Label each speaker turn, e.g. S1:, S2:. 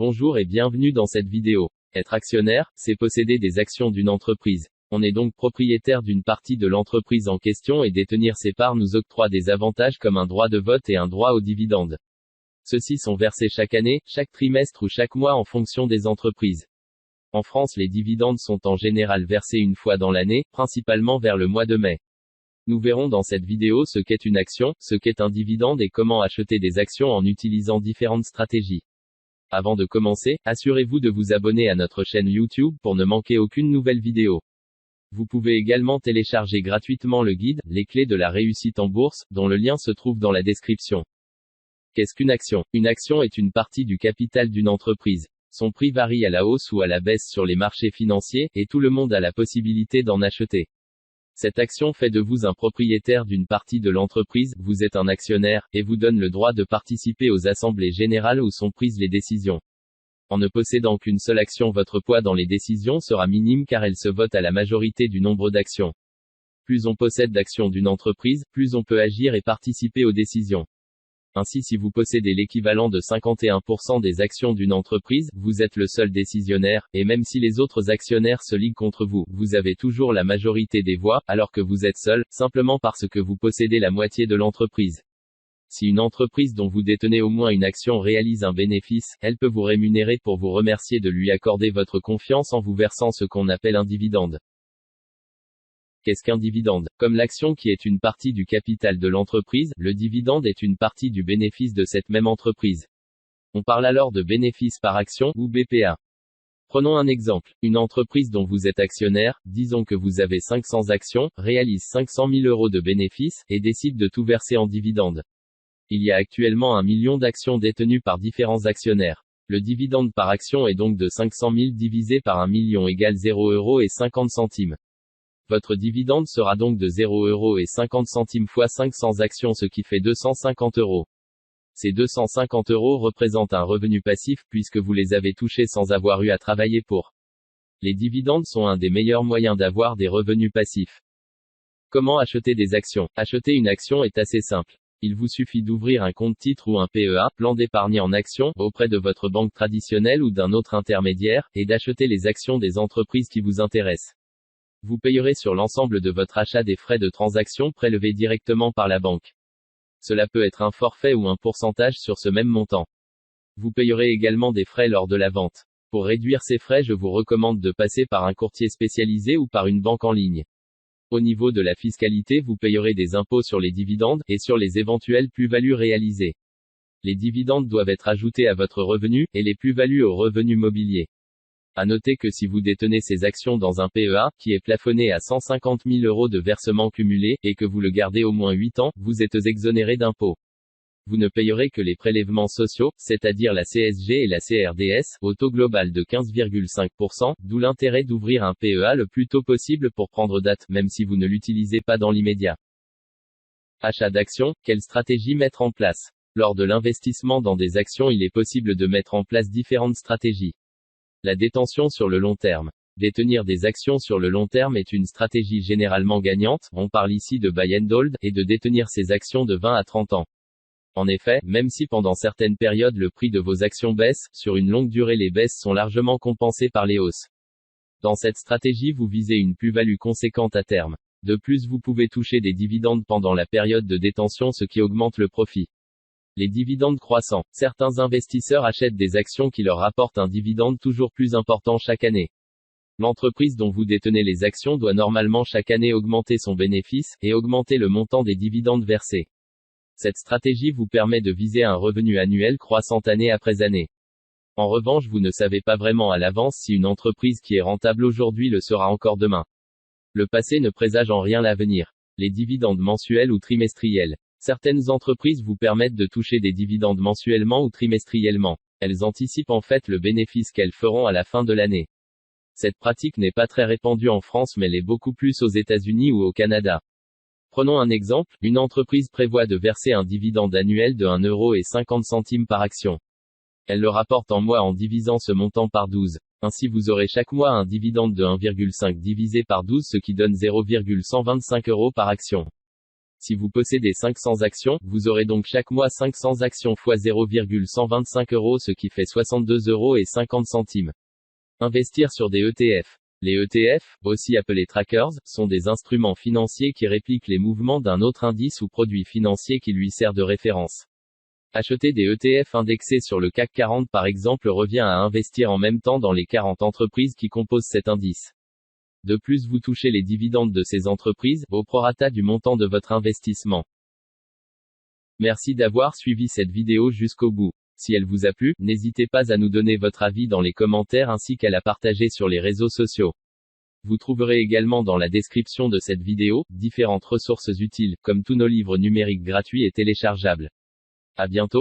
S1: Bonjour et bienvenue dans cette vidéo. Être actionnaire, c'est posséder des actions d'une entreprise. On est donc propriétaire d'une partie de l'entreprise en question et détenir ses parts nous octroie des avantages comme un droit de vote et un droit aux dividendes. Ceux-ci sont versés chaque année, chaque trimestre ou chaque mois en fonction des entreprises. En France, les dividendes sont en général versés une fois dans l'année, principalement vers le mois de mai. Nous verrons dans cette vidéo ce qu'est une action, ce qu'est un dividende et comment acheter des actions en utilisant différentes stratégies. Avant de commencer, assurez-vous de vous abonner à notre chaîne YouTube pour ne manquer aucune nouvelle vidéo. Vous pouvez également télécharger gratuitement le guide « Les clés de la réussite en bourse » dont le lien se trouve dans la description. Qu'est-ce qu'une action? Une action est une partie du capital d'une entreprise. Son prix varie à la hausse ou à la baisse sur les marchés financiers, et tout le monde a la possibilité d'en acheter. Cette action fait de vous un propriétaire d'une partie de l'entreprise, vous êtes un actionnaire, et vous donne le droit de participer aux assemblées générales où sont prises les décisions. En ne possédant qu'une seule action, votre poids dans les décisions sera minime car elles se votent à la majorité du nombre d'actions. Plus on possède d'actions d'une entreprise, plus on peut agir et participer aux décisions. Ainsi, si vous possédez l'équivalent de 51% des actions d'une entreprise, vous êtes le seul décisionnaire, et même si les autres actionnaires se liguent contre vous, vous avez toujours la majorité des voix, alors que vous êtes seul, simplement parce que vous possédez la moitié de l'entreprise. Si une entreprise dont vous détenez au moins une action réalise un bénéfice, elle peut vous rémunérer pour vous remercier de lui accorder votre confiance en vous versant ce qu'on appelle un dividende. Qu'est-ce qu'un dividende? Comme l'action qui est une partie du capital de l'entreprise, le dividende est une partie du bénéfice de cette même entreprise. On parle alors de bénéfice par action, ou BPA. Prenons un exemple. Une entreprise dont vous êtes actionnaire, disons que vous avez 500 actions, réalise 500 000 € de bénéfices, et décide de tout verser en dividende. Il y a actuellement 1 million d'actions détenues par différents actionnaires. Le dividende par action est donc de 500 000 divisé par 1 million égale 0,50 €. Votre dividende sera donc de 0,50 € fois 500 actions, ce qui fait 250 €. Ces 250 € représentent un revenu passif puisque vous les avez touchés sans avoir eu à travailler pour. Les dividendes sont un des meilleurs moyens d'avoir des revenus passifs. Comment acheter des actions? Acheter une action est assez simple. Il vous suffit d'ouvrir un compte titre ou un PEA, plan d'épargne en actions, auprès de votre banque traditionnelle ou d'un autre intermédiaire, et d'acheter les actions des entreprises qui vous intéressent. Vous payerez sur l'ensemble de votre achat des frais de transaction prélevés directement par la banque. Cela peut être un forfait ou un pourcentage sur ce même montant. Vous payerez également des frais lors de la vente. Pour réduire ces frais, je vous recommande de passer par un courtier spécialisé ou par une banque en ligne. Au niveau de la fiscalité, vous payerez des impôts sur les dividendes, et sur les éventuelles plus-values réalisées. Les dividendes doivent être ajoutés à votre revenu, et les plus-values au revenu mobilier. À noter que si vous détenez ces actions dans un PEA, qui est plafonné à 150 000 € de versements cumulés, et que vous le gardez au moins 8 ans, vous êtes exonéré d'impôts. Vous ne payerez que les prélèvements sociaux, c'est-à-dire la CSG et la CRDS, au taux global de 15,5%, d'où l'intérêt d'ouvrir un PEA le plus tôt possible pour prendre date, même si vous ne l'utilisez pas dans l'immédiat. Achat d'actions, quelle stratégie mettre en place? Lors de l'investissement dans des actions, il est possible de mettre en place différentes stratégies. La détention sur le long terme. Détenir des actions sur le long terme est une stratégie généralement gagnante, on parle ici de buy and hold, et de détenir ces actions de 20 à 30 ans. En effet, même si pendant certaines périodes le prix de vos actions baisse, sur une longue durée les baisses sont largement compensées par les hausses. Dans cette stratégie, vous visez une plus-value conséquente à terme. De plus, vous pouvez toucher des dividendes pendant la période de détention, ce qui augmente le profit. Les dividendes croissants. Certains investisseurs achètent des actions qui leur rapportent un dividende toujours plus important chaque année. L'entreprise dont vous détenez les actions doit normalement chaque année augmenter son bénéfice, et augmenter le montant des dividendes versés. Cette stratégie vous permet de viser un revenu annuel croissant année après année. En revanche, vous ne savez pas vraiment à l'avance si une entreprise qui est rentable aujourd'hui le sera encore demain. Le passé ne présage en rien l'avenir. Les dividendes mensuels ou trimestriels. Certaines entreprises vous permettent de toucher des dividendes mensuellement ou trimestriellement. Elles anticipent en fait le bénéfice qu'elles feront à la fin de l'année. Cette pratique n'est pas très répandue en France mais l'est beaucoup plus aux États-Unis ou au Canada. Prenons un exemple, une entreprise prévoit de verser un dividende annuel de 1,50 € par action. Elle le rapporte en mois en divisant ce montant par 12. Ainsi vous aurez chaque mois un dividende de 1,5 divisé par 12, ce qui donne 0,125 € par action. Si vous possédez 500 actions, vous aurez donc chaque mois 500 actions x 0,125 €, ce qui fait 62,50 €. Investir sur des ETF. Les ETF, aussi appelés trackers, sont des instruments financiers qui répliquent les mouvements d'un autre indice ou produit financier qui lui sert de référence. Acheter des ETF indexés sur le CAC 40 par exemple revient à investir en même temps dans les 40 entreprises qui composent cet indice. De plus, vous touchez les dividendes de ces entreprises, au prorata du montant de votre investissement. Merci d'avoir suivi cette vidéo jusqu'au bout. Si elle vous a plu, n'hésitez pas à nous donner votre avis dans les commentaires ainsi qu'à la partager sur les réseaux sociaux. Vous trouverez également dans la description de cette vidéo, différentes ressources utiles, comme tous nos livres numériques gratuits et téléchargeables. À bientôt.